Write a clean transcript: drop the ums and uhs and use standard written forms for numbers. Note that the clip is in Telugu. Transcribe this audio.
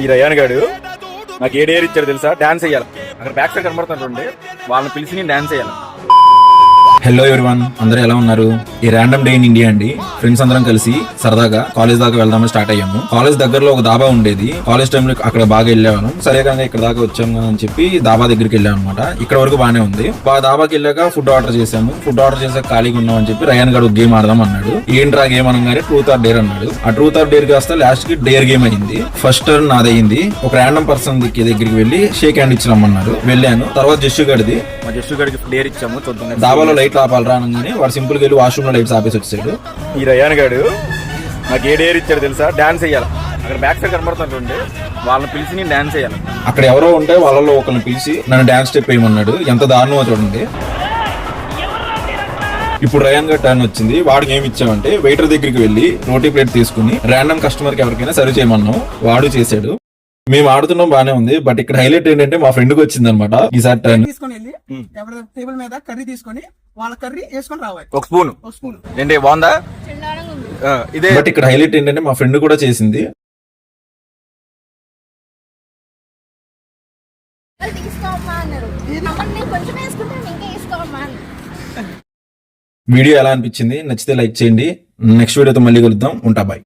ఈ రయాన్ గాడు నాకు ఏ డేర్ ఇచ్చాడు తెలుసా? డాన్స్ వేయాలి. అక్కడ బ్యాక్ సైడ్ కనబడుతుంటే వాళ్ళని పిలిచి నేను డాన్స్ వేయాలి. హలో ఎవ్రీవన్, అందరూ ఎలా ఉన్నారు? ఈ ర్యాండమ్ డే ఇన్ ఇండియా అండి. ఫ్రెండ్స్ అందరం కలిసి సరదాగా కాలేజ్ దాకా వెళ్దామని స్టార్ట్ అయ్యాము. కాలేజ్ దగ్గరలో ఒక దాబా ఉండేది. కాలేజ్ టైంలో అక్కడ బాగా వెళ్ళాను. సరే కానీ ఇక్కడ దాకా వచ్చాము అని చెప్పి దాబా దగ్గరికి వెళ్ళాం అనమాట. ఇక్కడ వరకు బానే ఉంది. దాబాకి వెళ్ళాక ఫుడ్ ఆర్డర్ చేసాము. ఫుడ్ ఆర్డర్ చేసాక ఖాళీగా ఉన్నాం అని చెప్పి రయాన్ గారు గేమ్ ఆడదాం అన్నాడు. ఏంట్రా గేమ్ అనగానే ట్రూత్ ఆర్ డేర్ అన్నాడు. ఆ ట్రూత్ ఆర్ డేర్ కాస్త లాస్ట్ కి డేర్ గేమ్ అయింది. ఫస్ట్ టర్న్ నాదయింది. ఒక ర్యాండమ్ పర్సన్ దగ్గరికి వెళ్ళి షేక్ హ్యాండ్ ఇచ్చి రమ్మన్నారు. వెళ్ళాను. తర్వాత జస్సు గడిది మా జస్సు గడికి డేర్ ఇచ్చాము. చూద్దాం. దాబాలో లైట్ ఆపాలరా అనగానే వాడు సింపుల్ గా వెళ్ళి వాష్రూమ్ లో లైట్స్ ఆపేసి వచ్చాడు. ఈ రయాన్ గాడు నాకు ఏ డేర్ ఇచ్చాడు తెలుసా? డాన్స్ వేయాలి. అక్కడ బ్యాక్ సైడ్ కనబడుతుంటే వాళ్ళని పిలిచి నేను డాన్స్ వేయాలి. అక్కడ ఎవరో ఉంటే వాళ్ళలో ఒకరిని పిలిచి నన్ను డాన్స్ స్టెప్ వేయమన్నాడు. ఎంత దారుణమో చూడండి. ఇప్పుడు రయాన్ గారు టర్న్ వచ్చింది. వాడికి ఏమి ఇచ్చామంటే వెయిటర్ దగ్గరికి వెళ్ళి రోటీ ప్లేట్ తీసుకుని ర్యాండమ్ కస్టమర్ కి ఎవరికైనా సర్వ్ చేయమన్నాం. వాడు చేశాడు. మేము ఆడుతున్నాం బానే ఉంది. బట్ ఇక్కడ హైలైట్ ఏంటంటే మా ఫ్రెండ్ కి వచ్చింది అనమాట ఈసారి టర్న్. తీసుకొని వెళ్ళి ఎవరి టేబుల్ మీద కర్రీ తీసుకొని వాళ్ళ కర్రీ వేసుకొని రావాలి. ఒక స్పూన్ ఏంటి బాగుందా? ఇదే. బట్ ఇక్కడ హైలైట్ ఏంటంటే మా ఫ్రెండ్ కూడా చేసింది. వీడియో ఎలా అనిపించింది? నచ్చితే లైక్ చేయండి. నెక్స్ట్ వీడియోతో మళ్ళీ కలుద్దాం. ఉంటా, బాయ్.